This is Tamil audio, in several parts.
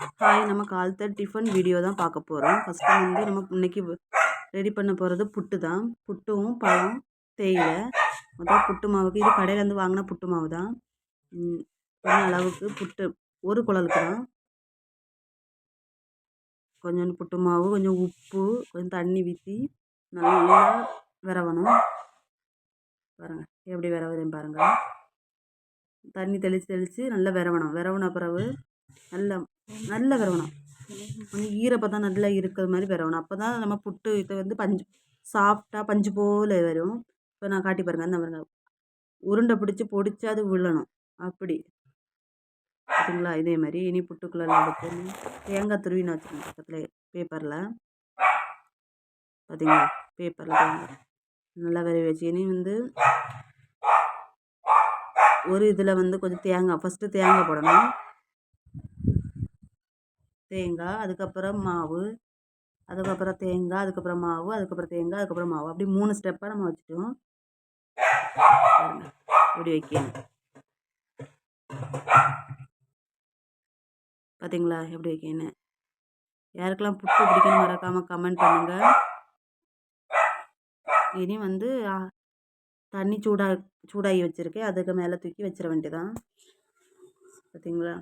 ஹாய், நம்ம காலத்த டிஃபன் வீடியோ தான் பார்க்க போகிறோம். ஃபஸ்ட்டு வந்து நம்ம இன்னைக்கு ரெடி பண்ண போகிறது புட்டு தான். புட்டும் பழம் தேயிலை. முதல் புட்டு மாவுக்கு இது கடையிலேருந்து வாங்கின புட்டு மாவு தான். கொஞ்சம் அளவுக்கு புட்டு ஒரு குழலுக்கு தான். கொஞ்சோண்டு புட்டு மாவு, கொஞ்சம் உப்பு, கொஞ்சம் தண்ணி ஊற்றி நல்லா விரவணும். பாருங்கள் எப்படி விரவுதுன்னு பாருங்கள். தண்ணி தெளித்து நல்லா விரவன பிறகு நல்ல விரவணும். கொஞ்சம் ஈரப்பதம் நல்லா இருக்கிற மாதிரி விரவணும். அப்போ தான் நம்ம புட்டு இது வந்து பஞ்சு சாஃப்டாக பஞ்சு போல் வரும். இப்போ நான் காட்டி பாருங்கள். அந்த பாருங்கள், உருண்டை பிடிச்சி பொடிச்சு அது விழணும். அப்படி பார்த்தீங்களா? இதே மாதிரி இனி புட்டுக்குள்ளெல்லாம் எடுத்து தேங்காய் துருவி நான் வச்சுருக்கேன் பக்கத்தில் பேப்பரில். பார்த்தீங்களா? பேப்பரில் தேங்காய் நல்லா விரவி வச்சு இனி வந்து ஒரு இதில் வந்து கொஞ்சம் தேங்காய் ஃபஸ்ட்டு தேங்காய் போடணும். தேங்காய், அதுக்கப்புறம் மாவு, அதுக்கப்புறம் தேங்காய், அதுக்கப்புறம் மாவு, அதுக்கப்புறம் தேங்காய், அதுக்கப்புறம் மாவு, அப்படி 3 ஸ்டெப்பாக நம்ம வச்சுட்டோம். இப்படி வைக்கணும். பார்த்தீங்களா எப்படி வைக்கணும்? யாருக்கெல்லாம் புட்டு பிடிக்குன்னு மறக்காமல் கமெண்ட் பண்ணுங்கள். இனி வந்து தண்ணி சூடாகி வச்சுருக்கேன். அதுக்கு மேலே தூக்கி வச்சிட வேண்டியதான். பார்த்தீங்களா?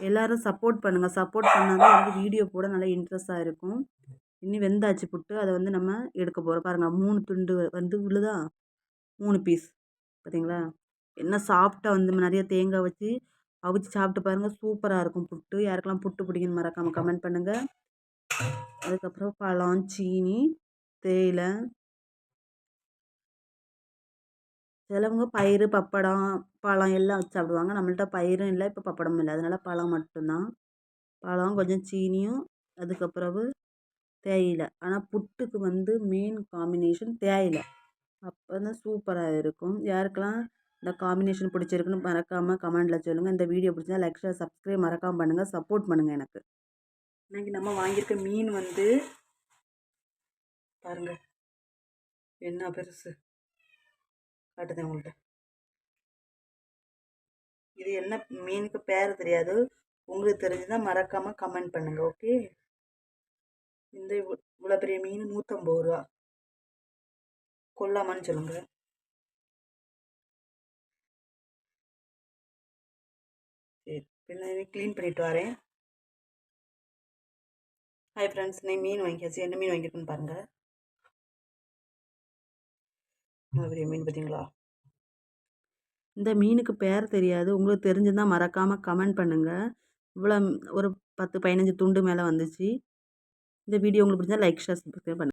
எல்லோரும் சப்போர்ட் பண்ணுங்கள். சப்போர்ட் பண்ணால் தான் எனக்கு வீடியோ போட நல்லா இன்ட்ரெஸ்ட்டாக இருக்கும். இனி வெந்தாச்சு புட்டு. அதை வந்து நம்ம எடுக்க போகிறோம். பாருங்கள், 3 துண்டு வந்து விழுதா, 3 பீஸ். பார்த்தீங்களா? என்ன சாஃப்டாக வந்து நிறைய தேங்காய் வச்சு அவிச்சு சாப்பிட்டு பாருங்கள். சூப்பராக இருக்கும் புட்டு. யாருக்கெல்லாம் புட்டு பிடிக்குன்னு மறக்காமல் கமெண்ட் பண்ணுங்கள். அதுக்கப்புறம் பழம், சீனி, தேயிலை. சிலவங்க பயிறு, பப்படம், பழம் எல்லாம் வச்சு சாப்பிடுவாங்க. நம்மள்ட்ட பயிரும் இல்லை, இப்போ பப்படமும் இல்லை. அதனால் பழம் மட்டும்தான். பழம், கொஞ்சம் சீனியும், அதுக்கப்புறம் தேயிலை. ஆனால் புட்டுக்கு வந்து மெயின் காம்பினேஷன் தேயிலை. அப்போ தான் சூப்பராக இருக்கும். யாருக்கெல்லாம் இந்த காம்பினேஷன் பிடிச்சிருக்குன்னு மறக்காமல் கமெண்டில் சொல்லுங்கள். இந்த வீடியோ பிடிச்சா லைக், ஷேர், சப்ஸ்கிரைப் மறக்காமல் பண்ணுங்கள். சப்போர்ட் பண்ணுங்கள் எனக்கு. இன்றைக்கி நம்ம வாங்கியிருக்க மீன் வந்து பாருங்கள் என்ன பெருசு காட்டுதேன் உங்கள்கிட்ட. இது என்ன மீனுக்கு பேர் தெரியாது. உங்களுக்கு தெரிஞ்சுதான் மறக்காமல் கமெண்ட் பண்ணுங்கள். ஓகே, இந்த இவ்வளோ பெரிய மீன் 150 ரூபா. கொல்லாமான்னு சொல்லுங்கள். சரி, பின்ன க்ளீன் பண்ணிவிட்டு வரேன். ஹாய் ஃப்ரெண்ட்ஸ், நீ மீன் வாங்கியாச்சு. என்ன மீன் வாங்கியிருக்குன்னு பாருங்கள். பெரிய மீன் பார்த்தீங்களா? இந்த மீனுக்கு பேர் தெரியாது. உங்களுக்கு தெரிஞ்சுதான் மறக்காமல் கமெண்ட் பண்ணுங்கள். இவ்வளோ ஒரு 10-15 துண்டு மேலே வந்துச்சு. இந்த வீடியோ உங்களுக்கு பிடிச்சா லைக், ஷேர், சப்ஸ்கிரைப் பண்ணுங்கள்.